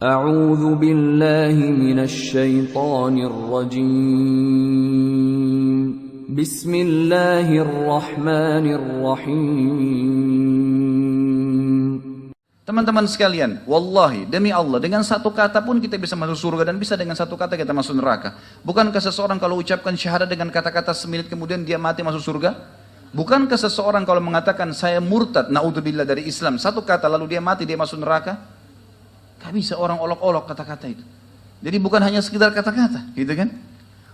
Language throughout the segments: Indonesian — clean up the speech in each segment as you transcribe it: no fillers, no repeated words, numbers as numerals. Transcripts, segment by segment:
أعوذ بالله من الشيطان الرجيم بسم الله الرحمن الرحيم. Teman-teman sekalian, wallahi demi Allah, dengan satu kata pun kita bisa masuk surga dan bisa dengan satu kata kita masuk neraka. Bukankah seseorang kalau ucapkan syahadat dengan kata-kata semenit kemudian dia mati masuk surga? Bukankah seseorang kalau mengatakan saya murtad, naudzubillah dari Islam, satu kata lalu dia mati dia masuk neraka? Gak bisa orang olok-olok kata-kata itu. Jadi bukan hanya sekedar kata-kata, gitu kan?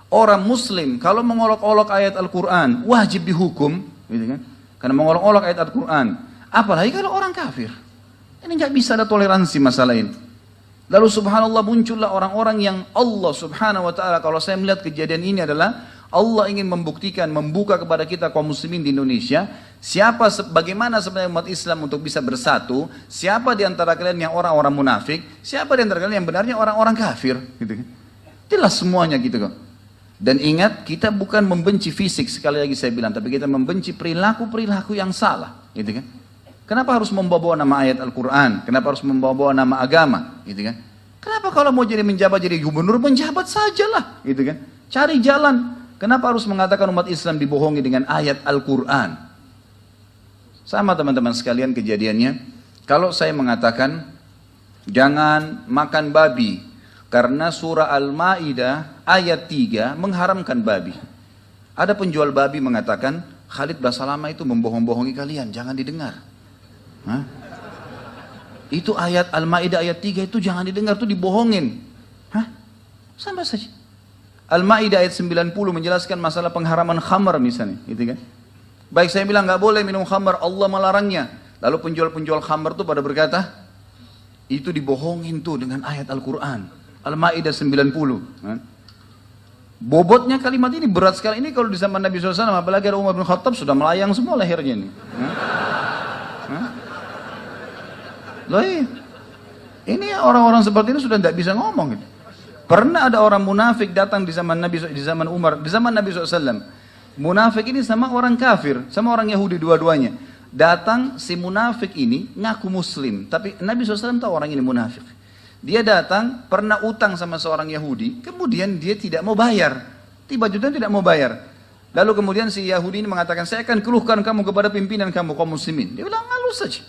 Orang muslim kalau mengolok-olok ayat Al-Quran wajib dihukum, gitu kan? Karena mengolok-olok ayat Al-Quran. Apalagi kalau orang kafir. Ini nggak bisa ada toleransi masalah ini. Lalu subhanallah muncullah orang-orang yang Allah subhanahu wa ta'ala, kalau saya melihat kejadian ini adalah Allah ingin membuktikan, membuka kepada kita kaum muslimin di Indonesia, bagaimana sebenarnya umat Islam untuk bisa bersatu, siapa di antara kalian yang orang-orang munafik, siapa di antara kalian yang benarnya orang-orang kafir, gitu kan. Jelas semuanya gitu kok. Dan ingat, kita bukan membenci fisik, sekali lagi saya bilang, tapi kita membenci perilaku-perilaku yang salah, gitu kan. Kenapa harus membawa nama ayat Al-Quran? Kenapa harus membawa nama agama? Gitu kan? Kenapa kalau mau jadi menjabat jadi gubernur, menjabat sajalah, gitu kan? Cari jalan. Kenapa harus mengatakan umat Islam dibohongi dengan ayat Al-Quran? Sama teman-teman sekalian kejadiannya. Kalau saya mengatakan jangan makan babi karena surah Al-Ma'idah ayat 3 mengharamkan babi. Ada penjual babi mengatakan Khalid Basalamah itu membohong-bohongi kalian, jangan didengar. Hah? Itu ayat Al-Ma'idah ayat 3 itu jangan didengar, itu dibohongin. Hah? Sama saja. Al-Ma'idah ayat 90 menjelaskan masalah pengharaman khamar misalnya, gitu kan? Baik, saya bilang nggak boleh minum khamar, Allah melarangnya. Lalu penjual-penjual khamar itu pada berkata, itu dibohongin tuh dengan ayat Al-Quran. Al-Ma'idah 90. Bobotnya kalimat ini berat sekali. Ini kalau di zaman Nabi SAW, apalagi ada Umar bin Khattab, sudah melayang semua lehernya ini. Loh, ini orang-orang seperti ini sudah tidak bisa ngomong gitu. Pernah ada orang munafik datang di zaman Nabi, di zaman Umar, di zaman Nabi SAW. Munafik ini sama orang kafir, sama orang Yahudi dua-duanya. Datang si munafik ini ngaku muslim, tapi Nabi SAW tahu orang ini munafik. Dia datang pernah utang sama seorang Yahudi, kemudian dia tidak mau bayar. Tiba-tiba tidak mau bayar. Lalu kemudian si Yahudi ini mengatakan, saya akan keluhkan kamu kepada pimpinan kamu kaum muslimin. Dia bilang, ngalus saja,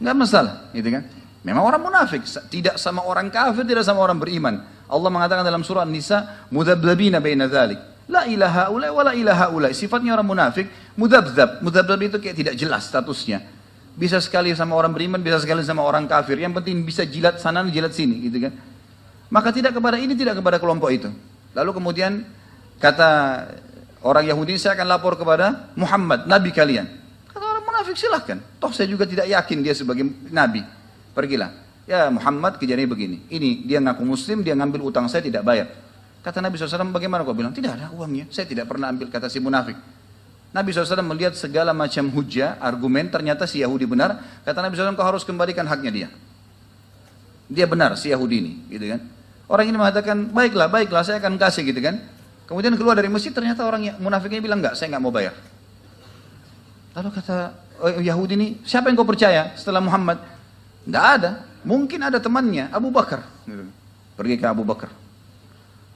nggak masalah, gitu kan? Memang orang munafik, tidak sama orang kafir, tidak sama orang beriman. Allah mengatakan dalam surah An-Nisa, mudabdabina baina dzalik. La ilaha ula wa la ilaha ula. Sifatnya orang munafik, mudabdab. Mudabdab itu kayak tidak jelas statusnya. Bisa sekali sama orang beriman, bisa sekali sama orang kafir. Yang penting bisa jilat sana, jilat sini, gitu kan. Maka tidak kepada ini, tidak kepada kelompok itu. Lalu kemudian kata orang Yahudi, saya akan lapor kepada Muhammad, nabi kalian. Kata orang munafik, silahkan. Toh saya juga tidak yakin dia sebagai nabi. Pergilah. Ya Muhammad, kejadiannya begini. Ini dia ngaku muslim, dia ngambil utang saya tidak bayar. Kata Nabi SAW, bagaimana kau bilang? Tidak ada uangnya, saya tidak pernah ambil, kata si munafik. Nabi SAW melihat segala macam hujah, argumen, ternyata si Yahudi benar. Kata Nabi SAW, kau harus kembalikan haknya dia. Dia benar, si Yahudi ini, gitu kan. Orang ini mengatakan, baiklah, baiklah, saya akan kasih, gitu kan. Kemudian keluar dari masjid, ternyata orang munafik ini bilang, enggak, saya enggak mau bayar. Lalu kata Yahudi ini, siapa yang kau percaya setelah Muhammad? Enggak ada. Mungkin ada temannya, Abu Bakar. Pergi ke Abu Bakar.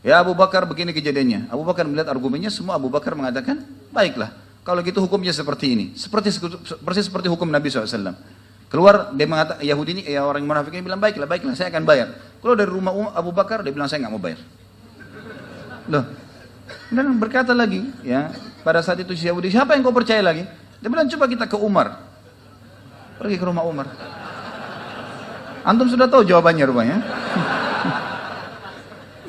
Ya Abu Bakar, begini kejadiannya. Abu Bakar melihat argumennya, semua Abu Bakar mengatakan, baiklah, kalau gitu hukumnya seperti ini. Persis seperti hukum Nabi SAW. Keluar, dia mengatakan, Yahudi ini, ya orang munafik ini bilang, baiklah, baiklah, saya akan bayar. Keluar dari rumah Abu Bakar, dia bilang, saya nggak mau bayar. Loh. Dan berkata lagi, ya, pada saat itu si Yahudi, siapa yang kau percaya lagi? Dia bilang, coba kita ke Umar. Pergi ke rumah Umar. Antum sudah tahu jawabannya rupanya.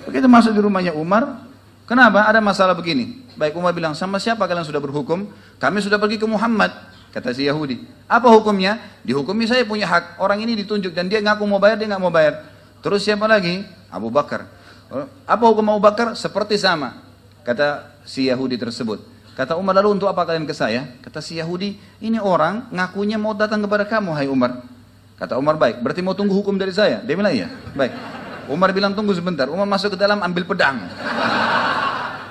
Begitu masuk di rumahnya Umar, kenapa? Ada masalah begini. Baik, Umar bilang, sama siapa kalian sudah berhukum? Kami sudah pergi ke Muhammad, kata si Yahudi. Apa hukumnya? Dihukumi saya punya hak. Orang ini ditunjuk dan dia ngaku mau bayar, dia nggak mau bayar. Terus siapa lagi? Abu Bakar. Apa hukum Abu Bakar? Seperti sama, kata si Yahudi tersebut. Kata Umar, lalu untuk apa kalian ke saya? Kata si Yahudi, ini orang ngakunya mau datang kepada kamu, hai Umar. Kata Umar, baik, berarti mau tunggu hukum dari saya? Dia bilang, iya, baik. Umar bilang, tunggu sebentar. Umar masuk ke dalam, ambil pedang.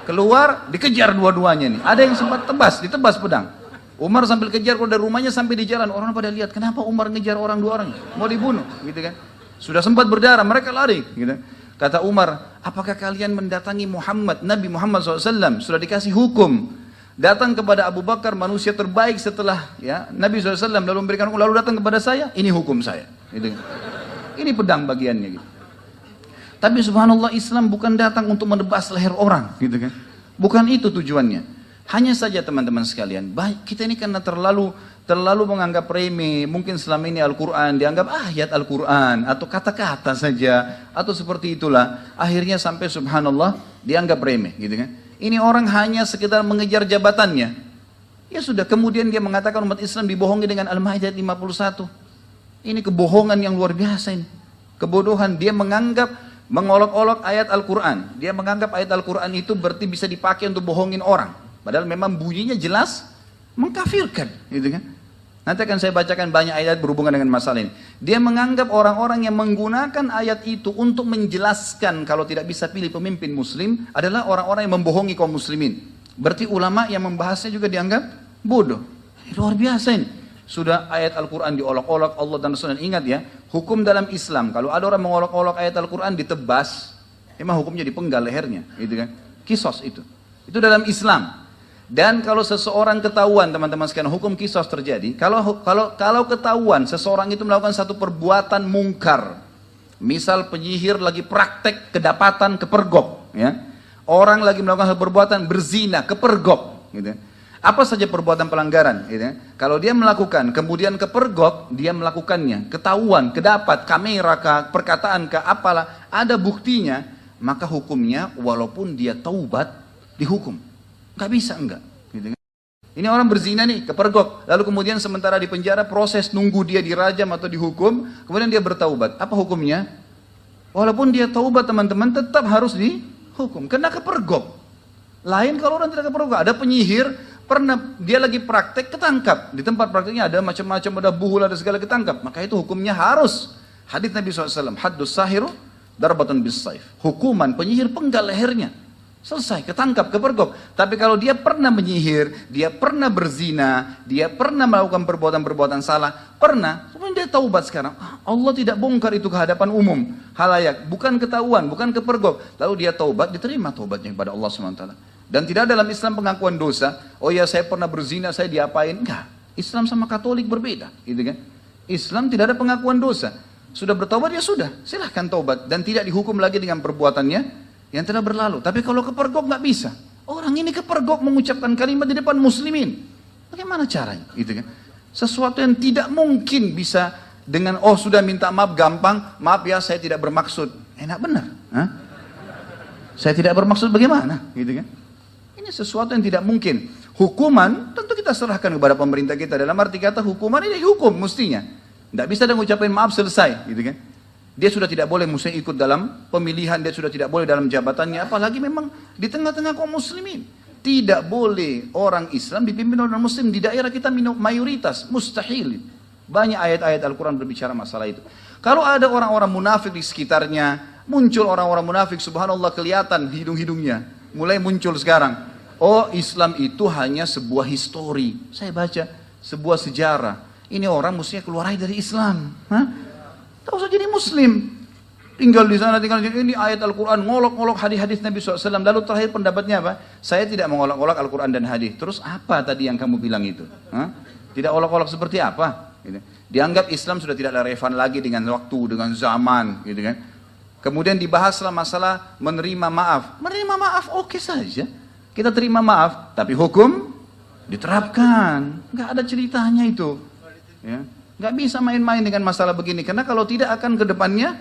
Keluar, dikejar dua-duanya nih. Ada yang sempat ditebas pedang. Umar sambil kejar keluar dari rumahnya sampai di jalan. Orang pada lihat, kenapa Umar ngejar orang dua orang? Mau dibunuh, gitu kan. Sudah sempat berdarah, mereka lari. Gitu. Kata Umar, apakah kalian mendatangi Muhammad, Nabi Muhammad SAW, sudah dikasih hukum. Datang kepada Abu Bakar, manusia terbaik setelah ya Nabi SAW, lalu memberikan hukum, lalu datang kepada saya, ini hukum saya. Gitu. Ini pedang bagiannya. Gitu. Tapi subhanallah, Islam bukan datang untuk menebas leher orang. Gitu kan. Bukan itu tujuannya. Hanya saja teman-teman sekalian, kita ini karena terlalu menganggap remeh, mungkin selama ini Al-Quran dianggap ayat Al-Quran, atau kata-kata saja, atau seperti itulah, akhirnya sampai subhanallah dianggap remeh, gitu kan. Ini orang hanya sekedar mengejar jabatannya, ya sudah, kemudian dia mengatakan umat Islam dibohongi dengan Al-Ma'idah 51, ini kebohongan yang luar biasa ini, kebodohan, dia menganggap, mengolok-olok ayat Al-Quran, dia menganggap ayat Al-Quran itu berarti bisa dipakai untuk bohongin orang, padahal memang bunyinya jelas mengkafirkan, gitu kan. Nanti akan saya bacakan banyak ayat berhubungan dengan masalah ini. Dia menganggap orang-orang yang menggunakan ayat itu untuk menjelaskan kalau tidak bisa pilih pemimpin muslim adalah orang-orang yang membohongi kaum muslimin. Berarti ulama yang membahasnya juga dianggap bodoh. Luar biasa ini. Sudah ayat Al-Quran diolok-olok Allah dan Rasulullah. Ingat ya, hukum dalam Islam kalau ada orang mengolok-olok ayat Al-Quran ditebas, emang hukumnya dipenggal lehernya, gitu kan? Kisos itu dalam Islam. Dan kalau seseorang ketahuan, teman-teman sekalian, hukum kisos terjadi. Kalau ketahuan seseorang itu melakukan satu perbuatan mungkar, misal penyihir lagi praktek kedapatan kepergok, ya, orang lagi melakukan satu perbuatan berzina kepergok, gitu. Apa saja perbuatan pelanggaran, gitu ya. Kalau dia melakukan, kemudian kepergok, dia melakukannya, ketahuan, kedapat, kamera kah, perkataan kah, apalah, ada buktinya, maka hukumnya walaupun dia taubat, dihukum. Gak bisa enggak. Gitu kan. Ini orang berzina nih, kepergok, lalu kemudian sementara di penjara proses nunggu dia dirajam atau dihukum, kemudian dia bertaubat. Apa hukumnya? Walaupun dia taubat teman-teman, tetap harus dihukum, kena kepergok. Lain kalau orang tidak kepergok, ada penyihir, pernah dia lagi praktek ketangkap, di tempat prakteknya ada macam-macam, ada buhul, ada segala ketangkap, maka itu hukumnya harus. Hadits Nabi SAW, haddus sahiru darbatun bis saif, hukuman penyihir penggal lehernya, selesai, ketangkap, kepergok. Tapi kalau dia pernah menyihir, dia pernah berzina, dia pernah melakukan perbuatan-perbuatan salah, pernah, kemudian dia taubat sekarang, Allah tidak bongkar itu ke hadapan umum, halayak, bukan ketahuan, bukan kepergok, lalu dia taubat, diterima taubatnya kepada Allah SWT. Dan tidak dalam Islam pengakuan dosa, oh ya saya pernah berzina, saya diapain, enggak. Islam sama Katolik berbeda, gitu kan. Islam tidak ada pengakuan dosa, sudah bertobat ya sudah, silahkan taubat, dan tidak dihukum lagi dengan perbuatannya yang telah berlalu. Tapi kalau kepergok nggak bisa. Orang ini kepergok mengucapkan kalimat di depan muslimin. Bagaimana caranya? Gitu kan? Sesuatu yang tidak mungkin bisa dengan oh sudah minta maaf gampang, maaf ya saya tidak bermaksud. Enak benar. Hah? Saya tidak bermaksud bagaimana? Gitu kan? Ini sesuatu yang tidak mungkin. Hukuman tentu kita serahkan kepada pemerintah kita. Dalam arti kata hukuman ini hukum mestinya. Tidak bisa dia ngucapin maaf selesai. Gitu kan? Dia sudah tidak boleh mesti ikut dalam pemilihan, dia sudah tidak boleh dalam jabatannya, apalagi memang di tengah-tengah kaum muslimin. Tidak boleh orang Islam dipimpin oleh orang muslim, di daerah kita mayoritas, mustahil. Banyak ayat-ayat Al-Quran berbicara masalah itu. Kalau ada orang-orang munafik di sekitarnya, muncul orang-orang munafik, subhanallah kelihatan hidung-hidungnya, mulai muncul sekarang. Oh Islam itu hanya sebuah histori, saya baca, sebuah sejarah. Ini orang mestinya keluar dari Islam. Hah? Tak usah jadi muslim, tinggal di sana, tinggal di sini. Ini ayat Al-Quran, ngolok-ngolok hadis-hadis Nabi SAW. Lalu terakhir pendapatnya apa? Saya tidak mengolok-olok Al-Quran dan hadis. Terus apa tadi yang kamu bilang itu? Hah? Tidak olok-olok seperti apa? Gitu. Dianggap Islam sudah tidak relevan lagi dengan waktu, dengan zaman, gitu kan? Kemudian dibahaslah masalah menerima maaf. Menerima maaf oke saja, kita terima maaf, tapi hukum diterapkan. Nggak ada ceritanya itu. Ya. Nggak bisa main-main dengan masalah begini, karena kalau tidak akan ke depannya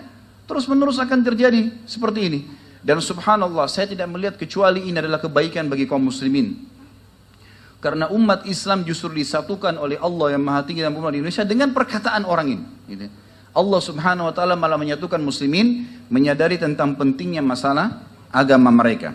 terus-menerus akan terjadi seperti ini. Dan subhanallah, saya tidak melihat kecuali ini adalah kebaikan bagi kaum muslimin. Karena umat Islam justru disatukan oleh Allah yang Maha Tinggi dan Mulia di Indonesia dengan perkataan orang ini. Gitu. Allah subhanahu wa ta'ala malah menyatukan muslimin, menyadari tentang pentingnya masalah agama mereka.